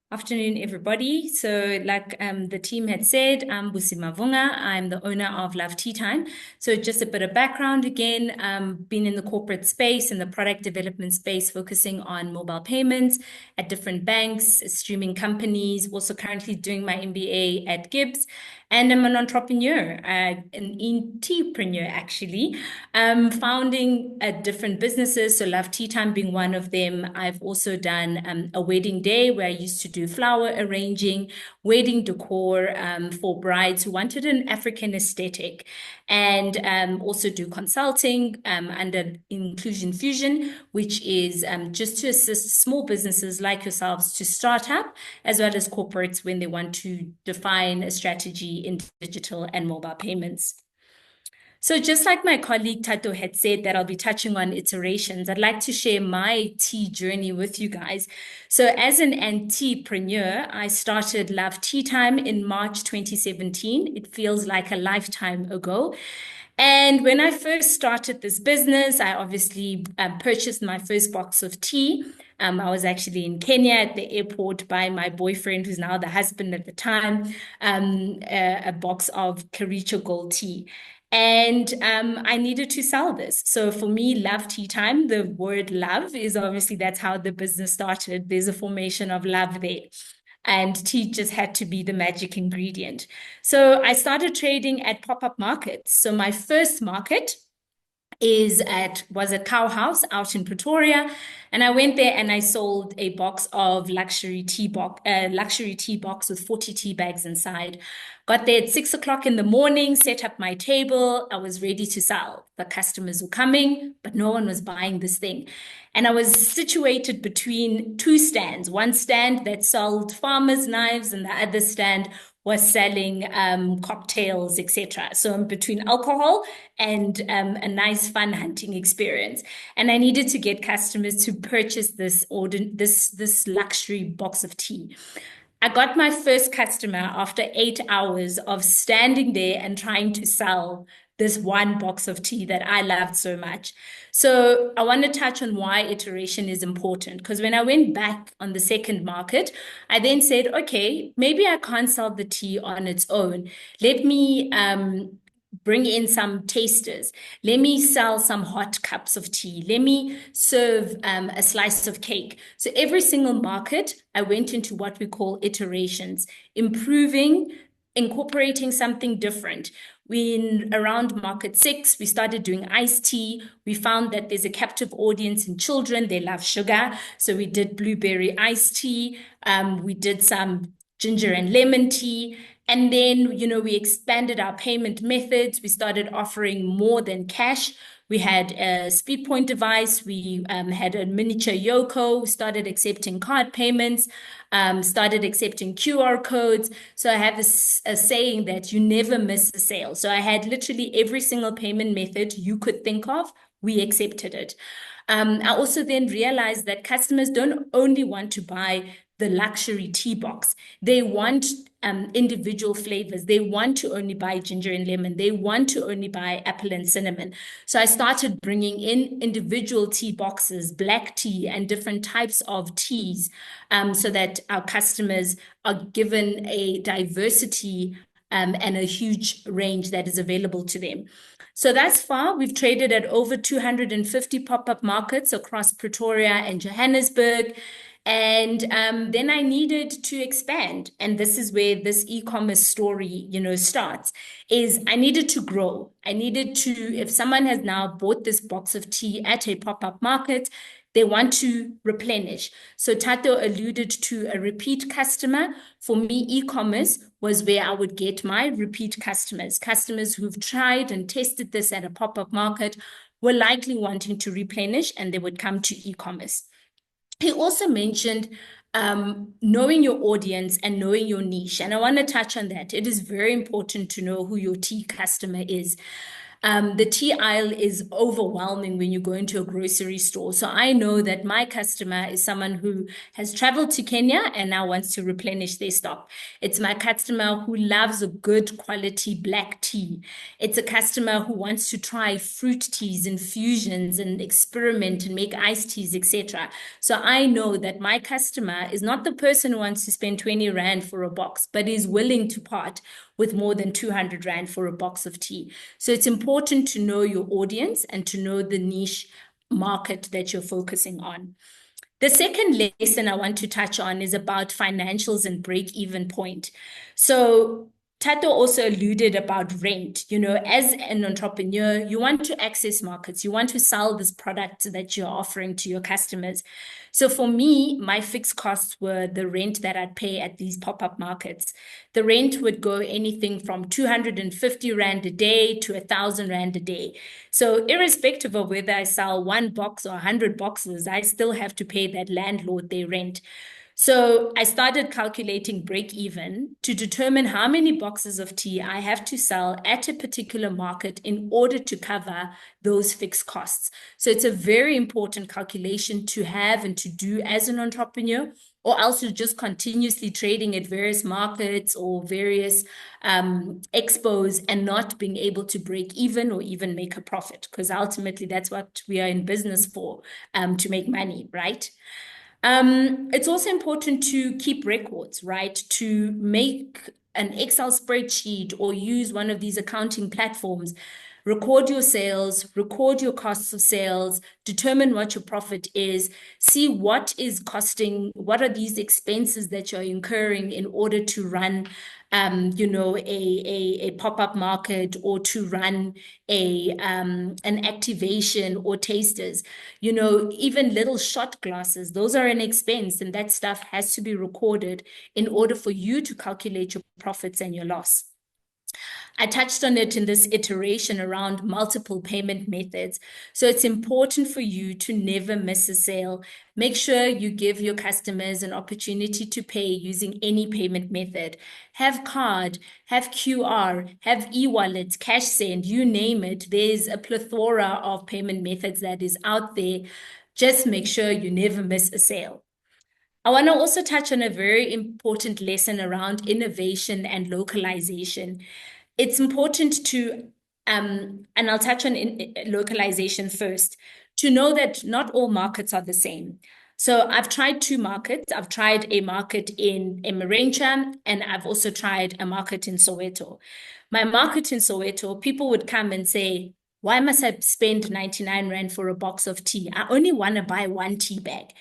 Afternoon, everybody. So, like the team had said, I'm Busi Mavunga. I'm the owner of Love Tea Time. So, just a bit of background again, been in the corporate space and the product development space, focusing on mobile payments at different banks, streaming companies, also currently doing my MBA at Gibbs. And I'm an entrepreneur, an entrepreneur actually, founding different businesses. So Love Tea Time being one of them. I've also done a wedding day where I used to do flower arranging, wedding decor for brides who wanted an African aesthetic, and also do consulting under Inclusion Fusion, which is just to assist small businesses like yourselves to start up, as well as corporates when they want to define a strategy in digital and mobile payments. So just like my colleague Tato had said that I'll be touching on iterations, I'd like to share my tea journey with you guys. So as an entrepreneur, I started Love Tea Time in March 2017. It feels like a lifetime ago. And when I first started this business, I obviously purchased my first box of tea. I was actually in Kenya at the airport by my boyfriend, who's now the husband at the time, a box of Kericho Gold tea. And I needed to sell this. So for me, Love Tea Time, the word love is obviously that's how the business started. There's a formation of love there. And tea just had to be the magic ingredient. So I started trading at pop-up markets. So my first market was a cow house out in Pretoria, and I went there and I sold a box of luxury tea box with 40 tea bags inside. Got there at 6 o'clock in the morning, set up my table. I was ready to sell. The customers were coming, but no one was buying this thing. And I was situated between two stands, one stand that sold farmers' knives, and the other stand was selling cocktails, etc. So I'm between alcohol and a nice fun hunting experience. And I needed to get customers to purchase this luxury box of tea. I got my first customer after 8 hours of standing there and trying to sell this one box of tea that I loved so much. So I want to touch on why iteration is important. Because when I went back on the second market, I then said, okay, maybe I can't sell the tea on its own. Let me bring in some tasters. Let me sell some hot cups of tea. Let me serve a slice of cake. So every single market, I went into what we call iterations, improving, incorporating something different. Around market 6, we started doing iced tea. We found that there's a captive audience in children. They love sugar. So we did blueberry iced tea. We did some ginger and lemon tea. And then, we expanded our payment methods. We started offering more than cash. We had a speed point device. We had a miniature Yoko. We started accepting card payments, started accepting QR codes. So I have a saying that you never miss a sale. So I had literally every single payment method you could think of. We accepted it. I also then realized that customers don't only want to buy the luxury tea box. They want individual flavors. They want to only buy ginger and lemon. They want to only buy apple and cinnamon. So I started bringing in individual tea boxes, black tea, and different types of teas, so that our customers are given a diversity and a huge range that is available to them. So thus far, we've traded at over 250 pop-up markets across Pretoria and Johannesburg. And then I needed to expand. And this is where this e-commerce story, starts, is I needed to grow. I needed to, if someone has now bought this box of tea at a pop-up market, they want to replenish. So Tato alluded to a repeat customer. For me, e-commerce was where I would get my repeat customers who've tried and tested this at a pop-up market, were likely wanting to replenish, and they would come to e-commerce. He also mentioned knowing your audience and knowing your niche. And I want to touch on that. It is very important to know who your tea customer is. The tea aisle is overwhelming when you go into a grocery store. So I know that my customer is someone who has traveled to Kenya and now wants to replenish their stock. It's my customer who loves a good quality black tea. It's a customer who wants to try fruit teas, infusions, and experiment and make iced teas, etc. So I know that my customer is not the person who wants to spend 20 Rand for a box, but is willing to part with more than 200 Rand for a box of tea. So it's important to know your audience and to know the niche market that you're focusing on. The second lesson I want to touch on is about financials and break-even point. So Tato also alluded about rent. As an entrepreneur, you want to access markets. You want to sell this product that you're offering to your customers. So for me, my fixed costs were the rent that I'd pay at these pop-up markets. The rent would go anything from 250 Rand a day to 1,000 Rand a day. So irrespective of whether I sell one box or 100 boxes, I still have to pay that landlord their rent. So I started calculating break even to determine how many boxes of tea I have to sell at a particular market in order to cover those fixed costs. So it's a very important calculation to have and to do as an entrepreneur, or else you're just continuously trading at various markets or various expos and not being able to break even or even make a profit, because ultimately that's what we are in business for, to make money, right? It's also important to keep records, right? To make an Excel spreadsheet or use one of these accounting platforms. Record your sales, record your costs of sales, determine what your profit is, see what is costing, what are these expenses that you're incurring in order to run a pop-up market or to run an activation or tasters. Even little shot glasses, those are an expense, and that stuff has to be recorded in order for you to calculate your profits and your loss. I touched on it in this iteration around multiple payment methods. So it's important for you to never miss a sale. Make sure you give your customers an opportunity to pay using any payment method. Have card, have QR, have e-wallets, cash send, you name it. There's a plethora of payment methods that is out there. Just make sure you never miss a sale. I want to also touch on a very important lesson around innovation and localization. It's important to, and I'll touch on localization first, to know that not all markets are the same. So I've tried two markets. I've tried a market in Emirancha, and I've also tried a market in Soweto. My market in Soweto, people would come and say, why must I spend 99 Rand for a box of tea? I only want to buy one tea bag.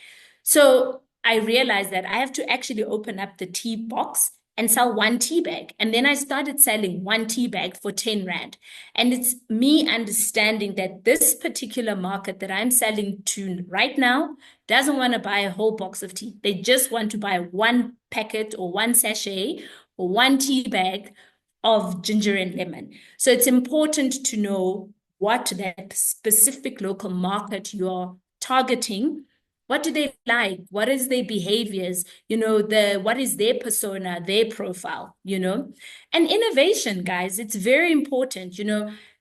So I realized that I have to actually open up the tea box and sell one tea bag. And then I started selling one tea bag for 10 Rand. And it's me understanding that this particular market that I'm selling to right now doesn't want to buy a whole box of tea. They just want to buy one packet or one sachet or one tea bag of ginger and lemon. So it's important to know what that specific local market you're targeting. What do they like? What is their behaviors? What is their persona, their profile, And innovation, guys, it's very important.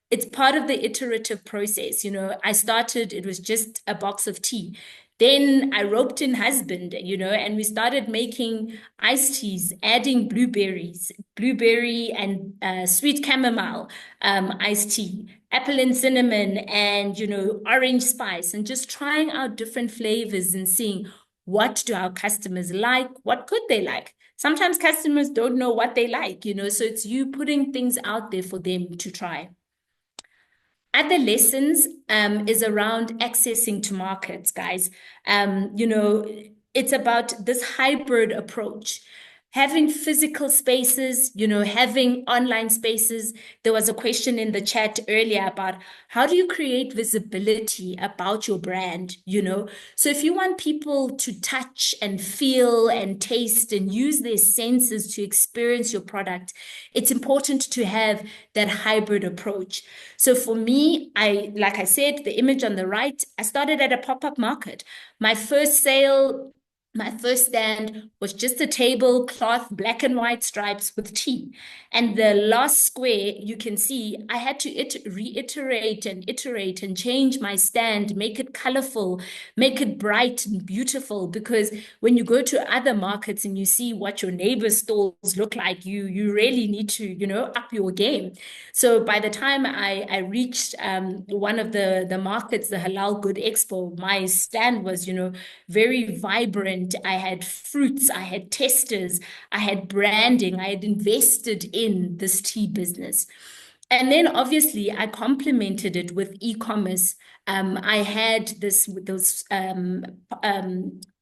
It's part of the iterative process. I started, it was just a box of tea. Then I roped in husband, and we started making iced teas, adding blueberry and sweet chamomile iced tea, apple and cinnamon, and orange spice, and just trying out different flavors and seeing what do our customers like, what could they like. Sometimes customers don't know what they like, so it's you putting things out there for them to try. Other lessons is around accessing to markets, guys. It's about this hybrid approach. Having physical spaces, having online spaces. There was a question in the chat earlier about how do you create visibility about your brand, So if you want people to touch and feel and taste and use their senses to experience your product, it's important to have that hybrid approach. So for me, like I said, the image on the right, I started at a pop-up market. My first sale, My first stand was just a tablecloth, black and white stripes with tea. And the last square, you can see, I had to reiterate and iterate and change my stand, make it colorful, make it bright and beautiful. Because when you go to other markets and you see what your neighbors' stalls look like, you really need to, up your game. So by the time I reached one of the markets, the Halal Good Expo, my stand was, very vibrant. I had fruits, I had testers, I had branding, I had invested in this tea business. And then obviously I complemented it with e-commerce. I had those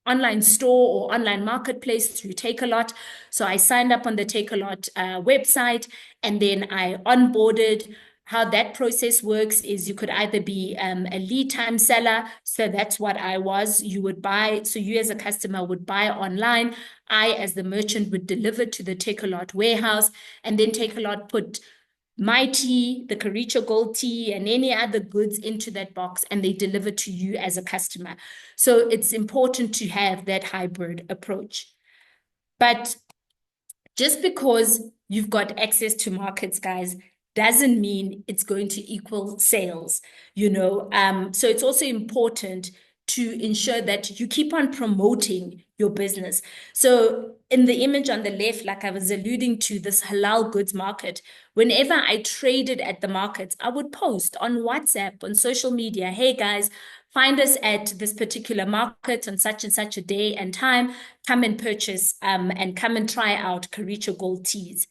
online store or online marketplace through Takealot. So I signed up on the Takealot website, and then I onboarded. How that process works is you could either be a lead time seller. So that's what I was. You would buy. So you as a customer would buy online. I, as the merchant, would deliver to the Takealot warehouse, and then Takealot put my tea, the Karicho Gold tea, and any other goods into that box, and they deliver to you as a customer. So it's important to have that hybrid approach. But just because you've got access to markets, guys, doesn't mean it's going to equal sales, So it's also important to ensure that you keep on promoting your business. So in the image on the left, like I was alluding to, this halal goods market, whenever I traded at the markets, I would post on WhatsApp, on social media, hey guys, find us at this particular market on such and such a day and time. Come and purchase and come and try out Karicho Gold teas.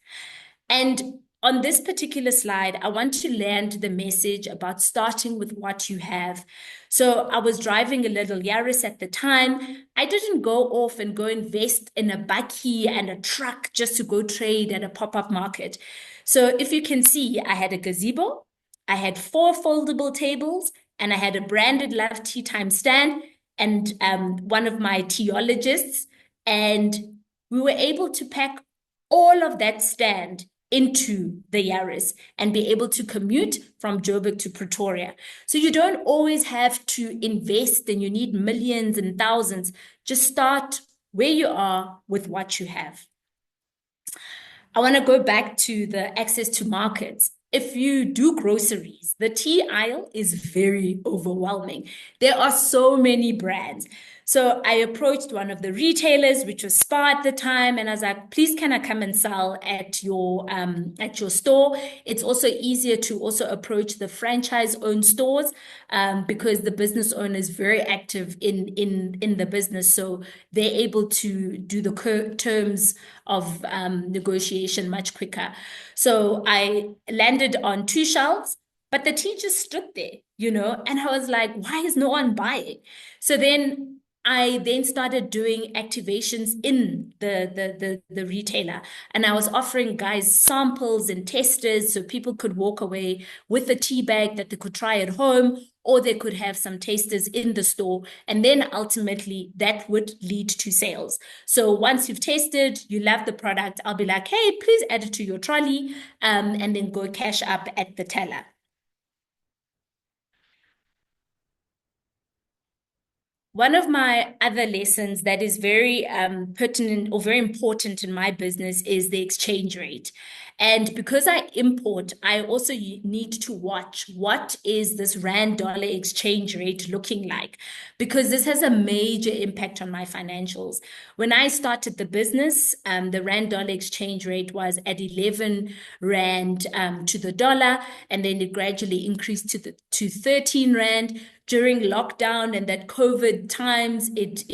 And on this particular slide, I want to land the message about starting with what you have. So I was driving a little Yaris at the time. I didn't go off and go invest in a bakkie and a truck just to go trade at a pop-up market. So if you can see, I had a gazebo, I had 4 foldable tables, and I had a branded Love Tea Time stand and one of my teologists. And we were able to pack all of that stand into the Yaris and be able to commute from Joburg to Pretoria. So you don't always have to invest and you need millions and thousands. Just start where you are with what you have. I want to go back to the access to markets. If you do groceries, the tea aisle is very overwhelming. There are so many brands. So I approached one of the retailers, which was Spar at the time, and I was like, please, can I come and sell at your store? It's also easier to also approach the franchise-owned stores because the business owner is very active in the business. So they're able to do the terms of negotiation much quicker. So I landed on 2 shelves, but the tea just stood there, and I was like, why is no one buying? So then I then started doing activations in the retailer, and I was offering guys samples and testers so people could walk away with a tea bag that they could try at home, or they could have some tasters in the store. And then ultimately that would lead to sales. So once you've tasted, you love the product, I'll be like, hey, please add it to your trolley, and then go cash up at the teller. One of my other lessons that is very pertinent or very important in my business is the exchange rate. And because I import, I also need to watch what is this Rand dollar exchange rate looking like, because this has a major impact on my financials. When I started the business, the Rand dollar exchange rate was at 11 Rand to the dollar, and then it gradually increased to 13 Rand. During lockdown and that COVID times, it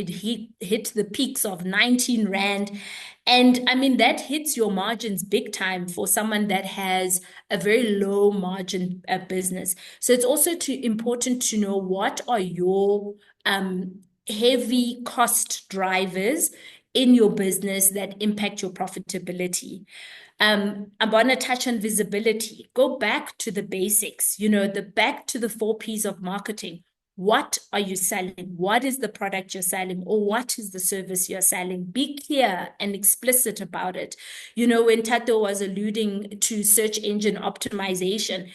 hit the peaks of 19 Rand. And I mean, that hits your margins big time for someone that has a very low margin business. So it's also important to know what are your heavy cost drivers in your business that impact your profitability. I want to touch on visibility. Go back to the basics, back to the 4 P's of marketing. What are you selling? What is the product you're selling? Or what is the service you're selling? Be clear and explicit about it. When Tato was alluding to search engine optimization,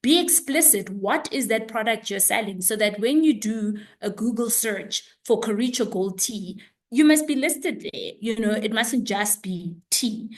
be explicit. What is that product you're selling? So that when you do a Google search for Karicho Gold tea, you must be listed there. It mustn't just be tea.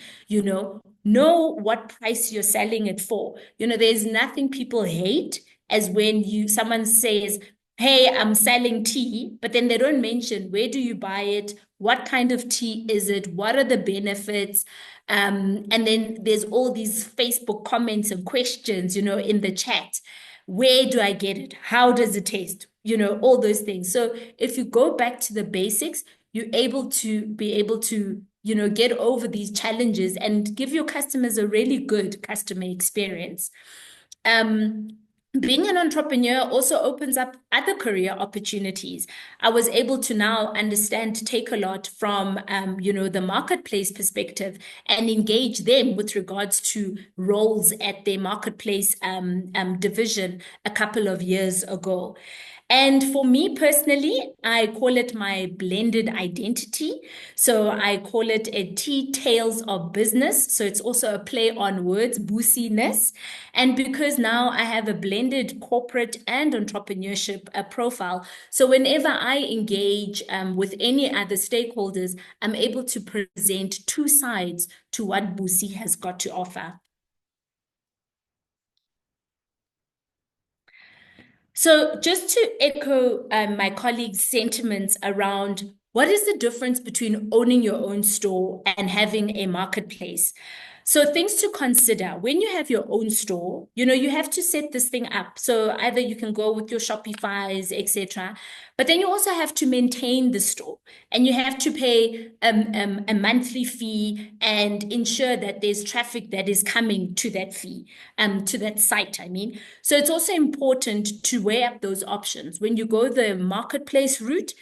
Know what price you're selling it for. There's nothing people hate as when someone says, hey, I'm selling tea, but then they don't mention where do you buy it, what kind of tea is it, what are the benefits, and then there's all these Facebook comments and questions, in the chat. Where do I get it? How does it taste? All those things. So if you go back to the basics, you're able to get over these challenges and give your customers a really good customer experience. Um, Being an entrepreneur also opens up other career opportunities. I was able to now understand take a lot from the marketplace perspective and engage them with regards to roles at their marketplace division a couple of years ago. And for me personally, I call it my blended identity. So I call it a tea tales of business. So it's also a play on words, Busi-ness. And because now I have a blended corporate and entrepreneurship profile, so whenever I engage with any other stakeholders, I'm able to present two sides to what Busi has got to offer. So, just to echo my colleague's sentiments around what is the difference between owning your own store and having a marketplace? So, things to consider when you have your own store, you have to set this thing up. So, either you can go with your Shopify's, etc. But then you also have to maintain the store and you have to pay a monthly fee and ensure that there's traffic that is coming to that fee, to that site, I mean. So it's also important to weigh up those options. When you go the marketplace route,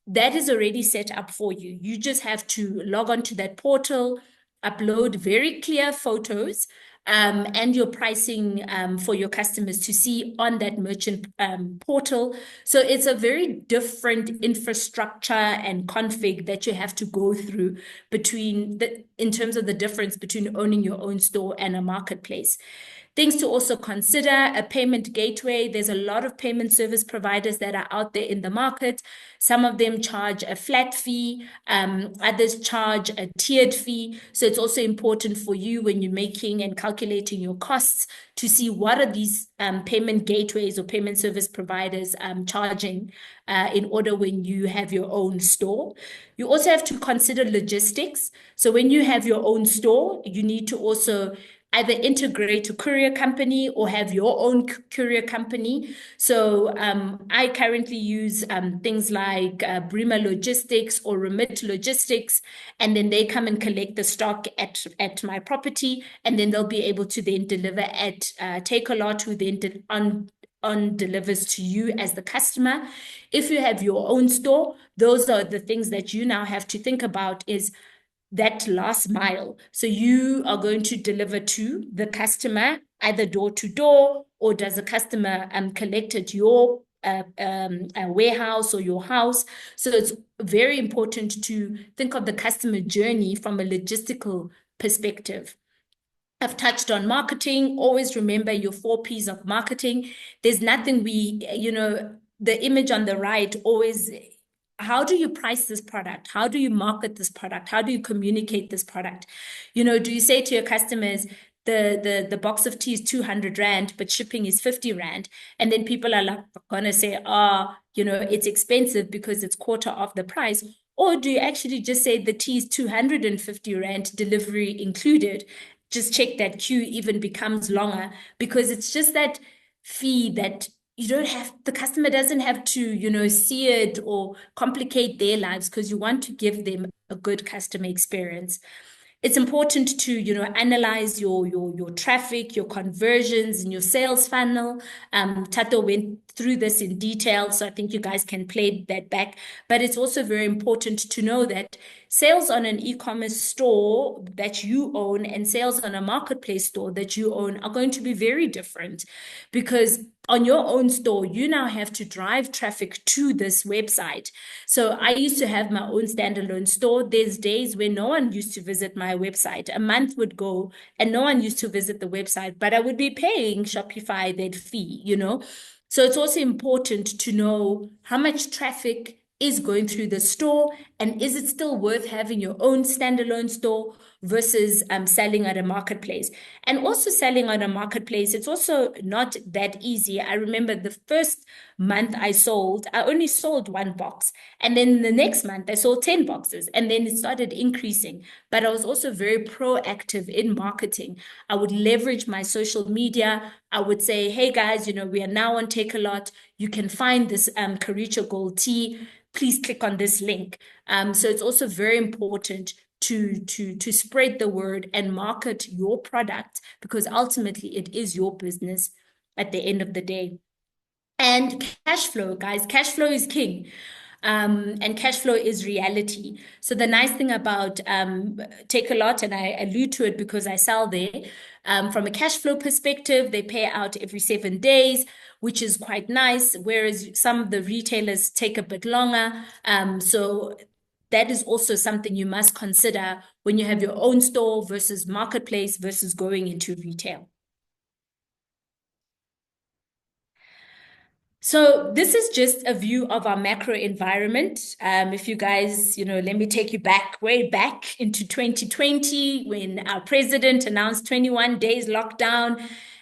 that is already set up for you. You just have to log on to that portal, upload very clear photos, and your pricing for your customers to see on that merchant portal. So it's a very different infrastructure and config that you have to go through in terms of the difference between owning your own store and a marketplace. Things to also consider, a payment gateway. There's a lot of payment service providers that are out there in the market. Some of them charge a flat fee, others charge a tiered fee. So it's also important for you when you're making and calculating your costs to see what are these payment gateways or payment service providers charging in order when you have your own store. You also have to consider logistics. So when you have your own store, you need to also either integrate a courier company or have your own courier company. So I currently use things like Bremer Logistics or Remit Logistics, and then they come and collect the stock at my property, and then they'll be able to then deliver at Take a Lot, who then on delivers to you as the customer. If you have your own store, those are the things that you now have to think about is that last mile. So you are going to deliver to the customer either door to door, or does the customer collect at your warehouse or your house? So it's very important to think of the customer journey from a logistical perspective. I've touched on marketing. Always remember your 4 Ps of marketing. There's nothing the image on the right always, how do you price this product? How do you market this product? How do you communicate this product? Do you say to your customers, the box of tea is 200 Rand, but shipping is 50 Rand? And then people are like, gonna say, it's expensive because it's quarter of the price. Or do you actually just say the tea is 250 Rand, delivery included? Just check that queue even becomes longer because it's just that fee that the customer doesn't have to, see it or complicate their lives because you want to give them a good customer experience. It's important to, analyze your traffic, your conversions, and your sales funnel. Tato went through this in detail, so I think you guys can play that back. But it's also very important to know that sales on an e-commerce store that you own and sales on a marketplace store that you own are going to be very different, because on your own store, you now have to drive traffic to this website. So I used to have my own standalone store. There's days where no one used to visit my website. A month would go and no one used to visit the website, but I would be paying Shopify that fee. So it's also important to know how much traffic is going through the store, and is it still worth having your own standalone store versus selling at a marketplace? And also selling on a marketplace, it's also not that easy. I remember the first month I only sold one box. And then the next month, I sold 10 boxes. And then it started increasing. But I was also very proactive in marketing. I would leverage my social media. I would say, hey guys, we are now on Take a Lot. You can find this Karicha Gold tea. Please click on this link. So it's also very important to spread the word and market your product, because ultimately it is your business at the end of the day. And cash flow, guys, cash flow is king. And cash flow is reality. So the nice thing about Take a Lot, and I allude to it because I sell there, from a cash flow perspective, they pay out every 7 days, which is quite nice, whereas some of the retailers take a bit longer. So that is also something you must consider when you have your own store versus marketplace versus going into retail. So this is just a view of our macro environment. If you guys, let me take you back, way back into 2020 when our president announced 21 days lockdown.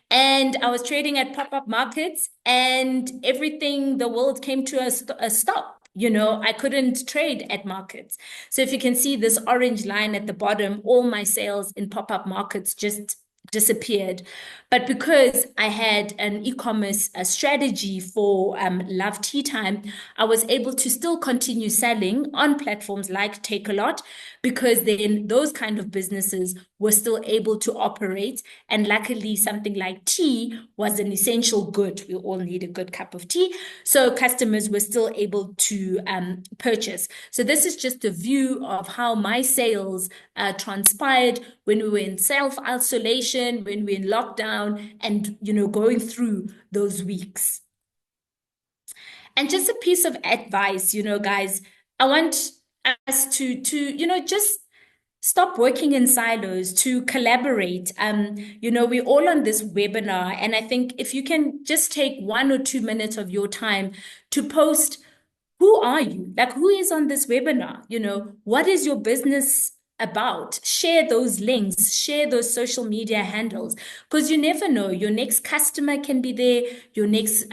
And I was trading at pop-up markets, and everything, the world came to a stop. I couldn't trade at markets. So if you can see this orange line at the bottom, all my sales in pop-up markets just disappeared. But because I had an e-commerce strategy for Love Tea Time, I was able to still continue selling on platforms like Take a Lot, because then those kind of businesses were still able to operate. And luckily, something like tea was an essential good. We all need a good cup of tea. So customers were still able to purchase. So this is just a view of how my sales transpired when we were in self-isolation, when we were in lockdown, and going through those weeks. And just a piece of advice, guys, I want us to just stop working in silos, to collaborate. We're all on this webinar, and I think if you can just take 1 or 2 minutes of your time to post, who are you? Like, who is on this webinar? What is your business about? Share those links, share those social media handles, because you never know. Your next customer can be there, your next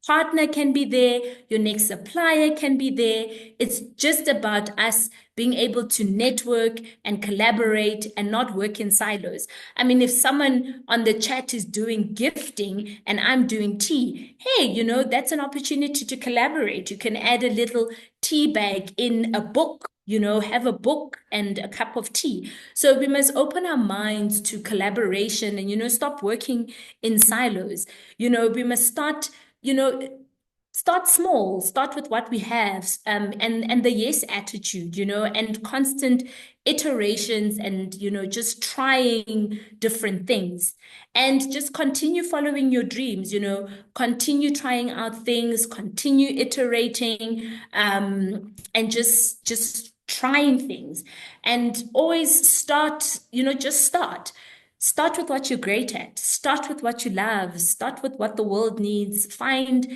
partner can be there, your next supplier can be there. It's just about us being able to network and collaborate and not work in silos. I mean, if someone on the chat is doing gifting and I'm doing tea, hey, that's an opportunity to collaborate. You can add a little tea bag in a book, have a book and a cup of tea. So we must open our minds to collaboration and, stop working in silos. We must start small, start with what we have, and the yes attitude, and constant iterations, and just trying different things, and just continue following your dreams, continue trying out things, continue iterating, and just trying things, and always start, just start. Start with what you're great at. Start with what you love. Start with what the world needs. Find,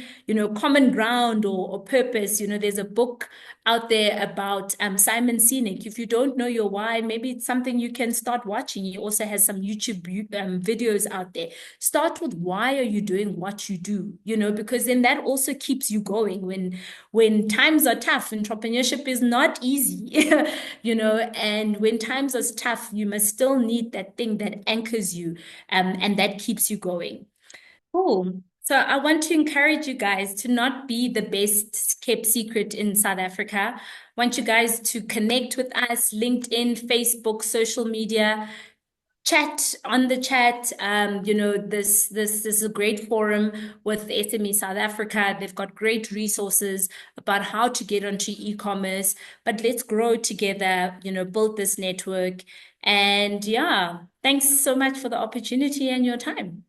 common ground or purpose. There's a book out there about Simon Sinek. If you don't know your why, maybe it's something you can start watching. He also has some YouTube videos out there. Start with, why are you doing what you do? Because then that also keeps you going when times are tough. Entrepreneurship is not easy, and when times are tough, you must still need that thing that anchors you, and that keeps you going. Cool. So I want to encourage you guys to not be the best kept secret in South Africa. I want you guys to connect with us, LinkedIn, Facebook, social media, chat on the chat. This is a great forum with SME South Africa. They've got great resources about how to get onto e-commerce, but let's grow together, build this network. And yeah, thanks so much for the opportunity and your time.